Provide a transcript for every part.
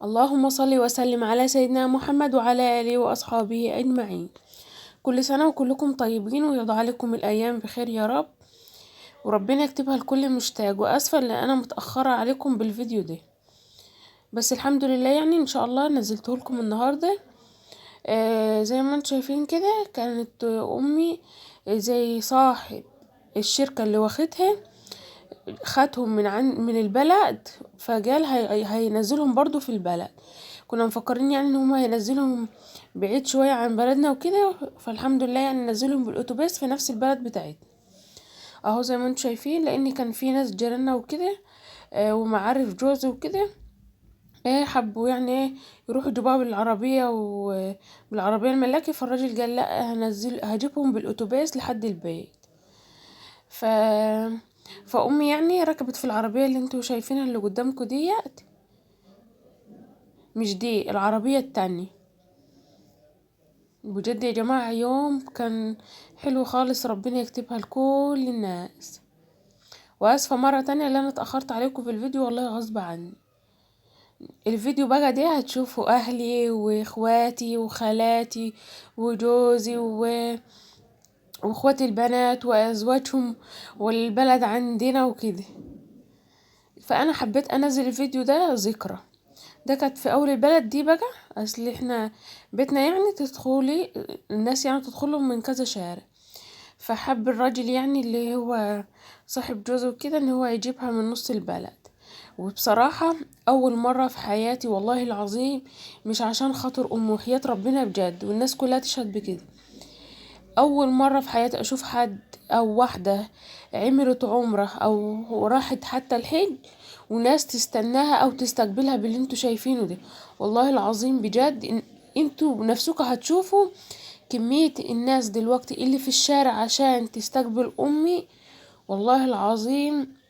اللهم صل وسلم على سيدنا محمد وعلى آله وأصحابه أجمعين. كل سنة وكلكم طيبين ويرضى عليكم الأيام بخير يا رب، وربنا يكتبها لكل مشتاق. وأسفة لأن أنا متأخرة عليكم بالفيديو ده، بس الحمد لله يعني إن شاء الله نزلته لكم النهاردة. زي ما انتم شايفين كده كانت أمي زي صاحب الشركة اللي واخدها خدهم من البلد، فقال هينزلهم برضو في البلد. كنا مفكرين يعني ان هما هينزلهم بعيد شوية عن بلدنا وكده، فالحمد لله يعني نزلهم بالاتوبيس في نفس البلد بتاعتنا اهو زي ما انتم شايفين، لان كان في ناس جيراننا وكده ومعارف جوزي وكده حبوا يعني يروحوا يجيبوها بالعربية وبالعربية الملاكي. فالراجل قال لا، هجيبهم بالاتوبيس لحد البيت. ف فامي يعني ركبت في العربيه اللي انتوا شايفينها اللي قدامكم ديت، مش دي العربيه التانية. بجد يا جماعه يوم كان حلو خالص، ربنا يكتبها لكل الناس. واسفه مره تانية اللي انا اتاخرت عليكم في الفيديو، والله غصب عني. الفيديو بقى ده هتشوفوا اهلي واخواتي وخالاتي وجوزي واخواتي البنات وازواجهم والبلد عندنا وكده. فانا حبيت انزل الفيديو ده ذكرى. ده كانت في اول البلد دي بقى، اصل احنا بيتنا يعني تدخلي الناس يعني تدخلهم من كذا شارع. فحب الراجل يعني اللي هو صاحب جوزه وكده ان هو يجيبها من نص البلد. وبصراحة اول مرة في حياتي والله العظيم، مش عشان خاطر وحياة ربنا بجد والناس كلها تشهد بكده، اول مرة في حياتي اشوف حد او واحدة عملت عمرة او راحت حتى الحج وناس تستناها او تستقبلها باللي انتوا شايفينه ده. والله العظيم بجد انتوا بنفسكم هتشوفوا كمية الناس دلوقتي اللي في الشارع عشان تستقبل امي. والله العظيم.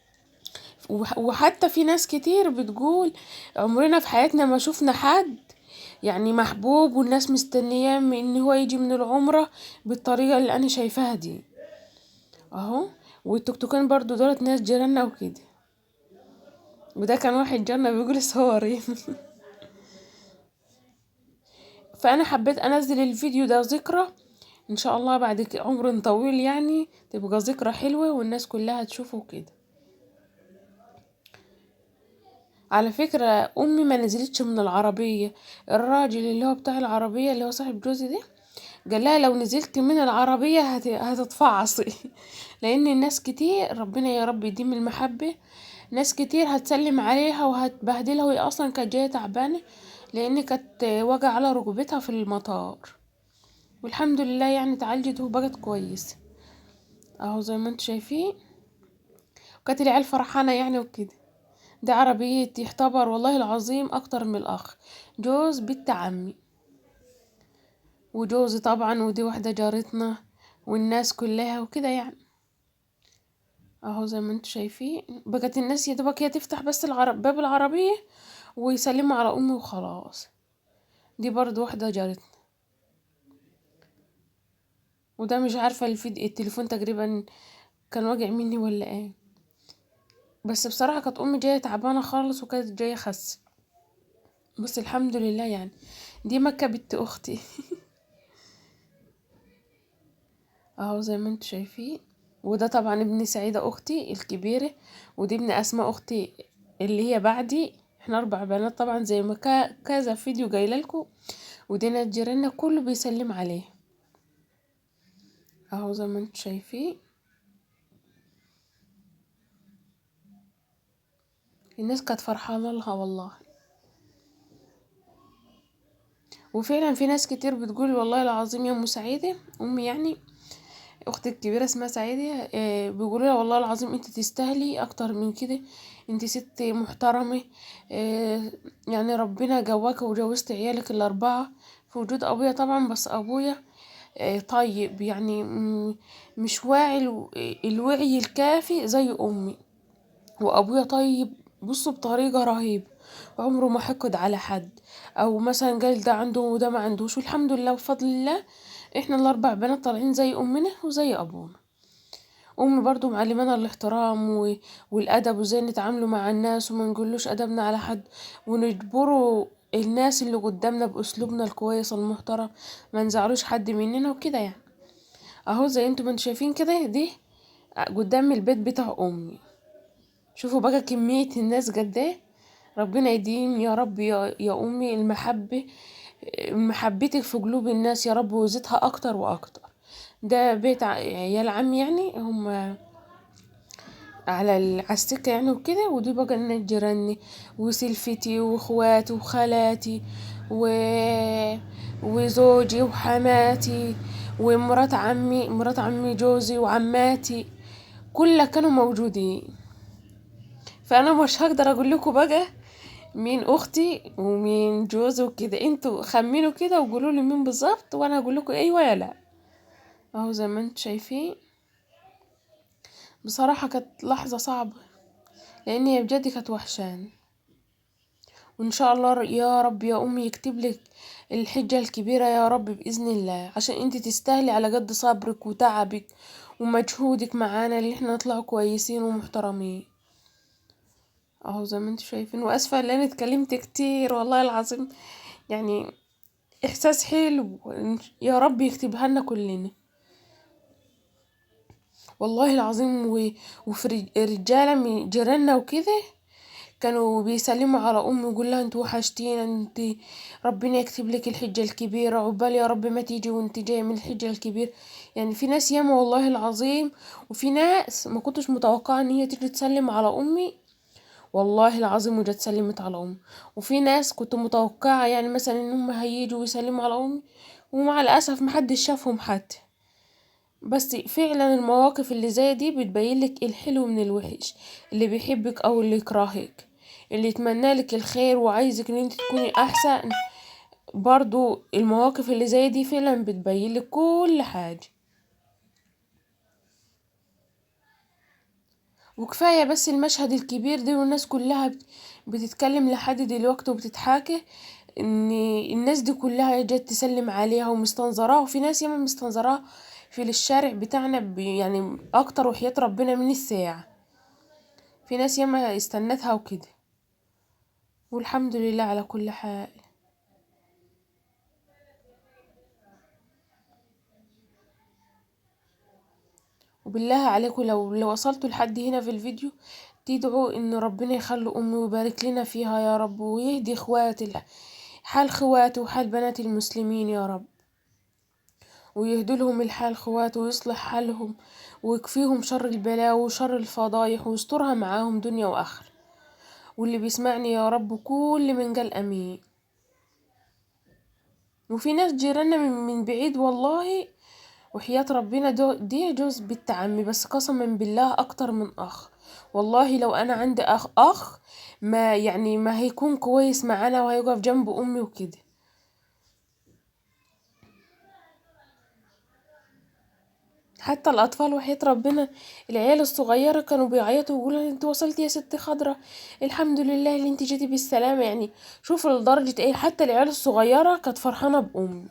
وحتى في ناس كتير بتقول عمرنا في حياتنا ما شفنا حد يعني محبوب والناس مستنياه ان هو يجي من العمرة بالطريقة اللي انا شايفاها دي اهو. والتكتوكين برضو دولت ناس جيراننا وكده، وده كان واحد جارنا بيقول صوري. فانا حبيت انزل الفيديو ده ذكرى، ان شاء الله بعد عمر طويل يعني تبقى ذكرى حلوة والناس كلها تشوفه كده. على فكرة امي ما نزلتش من العربية، الراجل اللي هو بتاع العربية اللي هو صاحب جوزي ده قال لها لو نزلت من العربية هتتفعصي. لان الناس كتير ربنا يا رب يديم المحبة، ناس كتير هتسلم عليها وهتبهدلها، وهي اصلا كانت جاية تعبانة لان كانت وجع على ركبتها في المطار. والحمد لله يعني اتعالجت وبقت كويس اهو زي ما انتوا شايفين. وكانت العيال فرحانة يعني وكده. ده عربية يعتبر والله العظيم اكتر من الاخ، جوز بنت عمي وجوزي طبعا، ودي واحدة جارتنا والناس كلها وكده يعني اهو زي ما انتوا شايفين. بقت الناس يا دوبك هي تفتح بس باب العربية ويسلموا على امي وخلاص. دي برضو واحدة جارتنا. وده مش عارفة التليفون تقريبا كان واجع مني ولا ايه، بس بصراحة كانت امي جاية تعبانة خالص وكانت جاية خس، بس الحمد لله يعني. دي مكة بنت اختي. اهو زي ما انتوا شايفين. وده طبعا ابن سعيدة اختي الكبيرة، ودي ابن اسماء اختي اللي هي بعدي. احنا 4 بنات طبعا زي ما كذا فيديو جايلكوا. ودي ناس جيراننا كله بيسلم عليه اهو زي ما انتوا شايفين. الناس كانت فرحانة لها والله. وفعلا في ناس كتير بتقول والله العظيم يا ام سعيدة امي يعني اختي الكبيرة اسمها سعيدة، بيقولوا لها والله العظيم انت تستاهلي اكتر من كده، انت ست محترمة. يعني ربنا جواك وجوزت عيالك ال4 في وجود ابويا طبعا، بس ابويا طيب يعني مش واعي الوعي الكافي زي امي. وابويا طيب بصوا بطريقة رهيبة، عمره ما حقد على حد او مثلا قال ده عنده وده ما عندوش. والحمد لله بفضل الله احنا ال4 بنات طالعين زي امنا وزي ابونا. امي برضو معلمانا الاحترام والادب وازاي نتعاملوا مع الناس وما نقولوش ادبنا على حد ونجبره الناس اللي قدامنا بأسلوبنا الكويس المحترم، ما نزعلوش حد مننا وكده يعني. اهو زي انتم ما انتوا شايفين كده، دي قدام البيت بتاع امي. شوفوا بقى كمية الناس قد ايه. ربنا يديم يا رب يا امي محبتك في قلوب الناس يا رب، وزيدها اكتر واكتر. ده بيت عيال عم يعني، هم على السكة يعني وكده. ودي بقى الناس جيراني وسلفتي واخواتي وخالاتي و... وزوجي وحماتي مرات عمي جوزي وعماتي، كلها كانوا موجودين. فانا مش هقدر اقول لكم بقى مين اختي ومين جوزي وكده، انتوا خمنوا كده وقولوا لي مين بالظبط، وانا هقول لكم ايوه يا لا. اهو زي ما انتوا شايفين، بصراحة كانت لحظة صعبة، لان هي بجد كانت وحشاني. وان شاء الله يا رب يا امي يكتب لك الحجة الكبيرة يا رب بإذن الله، عشان انت تستاهلي على قد صبرك وتعبك ومجهودك معانا، اللي احنا نطلع كويسين ومحترمين. اهو زي ما انتوا شايفين. واسفة ان انا اتكلمت كتير والله العظيم، يعني احساس حلو، يا رب يكتبها لنا كلنا والله العظيم. وفي رجالة من جيراننا وكده كانوا بيسلموا على امي ويقول لها انت وحشتينا انت، ربنا يكتب لك الحجة الكبيرة، عقبال يا رب ما تيجي وانت جاية من الحجة الكبير. يعني في ناس ياما والله العظيم، وفي ناس ما كنتش متوقعة ان هي تيجي تسلم على امي والله العظيم، وجت سلمت على امي. وفي ناس كنت متوقعة يعني مثلا ان هم هيجوا ويسلموا على امي، ومع الاسف محدش شافهم حتى. بس فعلا المواقف اللي زي دي بتبينلك الحلو من الوحش، اللي بيحبك او اللي يكرهك، اللي يتمنى لك الخير وعايزك ان انت تكوني احسن. برضو المواقف اللي زي دي فعلا بتبينلك كل حاجة. وكفاية بس المشهد الكبير ده، والناس كلها بتتكلم لحد دلوقتي وبتتحاكى ان الناس دي كلها جت تسلم عليها ومستنظراها. وفي ناس ياما مستنظراها في الشارع بتاعنا يعني اكتر، وحياة ربنا من الساعة. في ناس ياما استنتها وكده. والحمد لله على كل حال. وبالله عليكم لو وصلتوا لحد هنا في الفيديو، تدعوا ان ربنا يخلي امي ويبارك لنا فيها يا رب، ويهدي حال خواتي وحال بنات المسلمين يا رب، ويهدي لهم الحال خوات ويصلح حالهم، ويكفيهم شر البلاء وشر الفضايح، ويسترها معاهم دنيا واخر. واللي بيسمعني يا رب كل من قال امين. وفي ناس جيراننا من بعيد والله، وحياة ربنا دي جوز بنت عمي، بس قسما بالله اكتر من اخ. والله لو انا عندي اخ ما يعني ما هيكون كويس معانا وهيقف جنب امي وكده. حتى الاطفال وحياة ربنا، العيال الصغيرة كانوا بيعيطوا ويقولوا انت وصلتي يا ست خضرة، الحمد لله اللي انت جيتي بالسلامة. يعني شوف لدرجة ايه، حتى العيال الصغيرة كانت فرحانة بامي.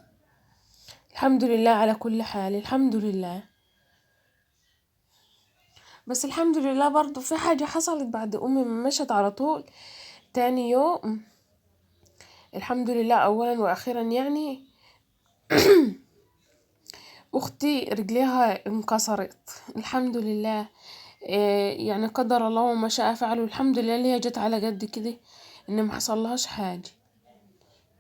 الحمد لله على كل حال، الحمد لله. بس الحمد لله برضو في حاجة حصلت بعد امي ما مشت على طول. تاني يوم الحمد لله اولا واخيرا يعني اختي رجليها انكسرت الحمد لله. يعني قدر الله وما شاء فعل، والحمد لله اللي هي جت على قد كده، ان ما حصلهاش حاجه.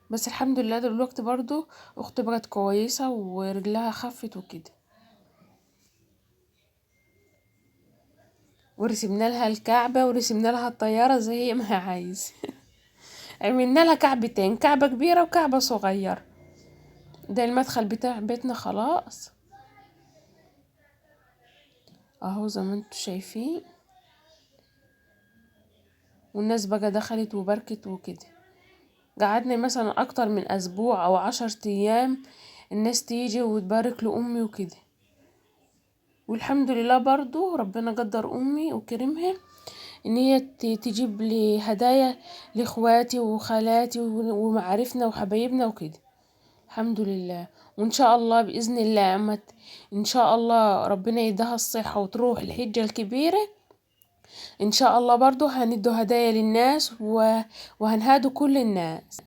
بس الحمد لله دلوقتي برضو اختي بقت كويسه ورجلها خفت وكده. ورسمنا لها الكعبه ورسمنا لها الطياره زي ما هي عايز. عملنا لها كعبتين، كعبه كبيره وكعبه صغيره. ده المدخل بتاع بيتنا خلاص. اهو زي ما انتوا شايفين. والناس بقى دخلت وبركت وكده. قعدنا مثلا اكتر من اسبوع او 10 ايام الناس تيجي وتبارك لامي وكده. والحمد لله برضو ربنا قدر امي وكرمها ان هي تجيب لي هدايا لاخواتي وخالاتي ومعارفنا وحبايبنا وكده. الحمد لله. وان شاء الله باذن الله ان شاء الله ربنا يديها الصحه وتروح الحجه الكبيره. ان شاء الله برضو هندو هدايا للناس وهنهادوا كل الناس.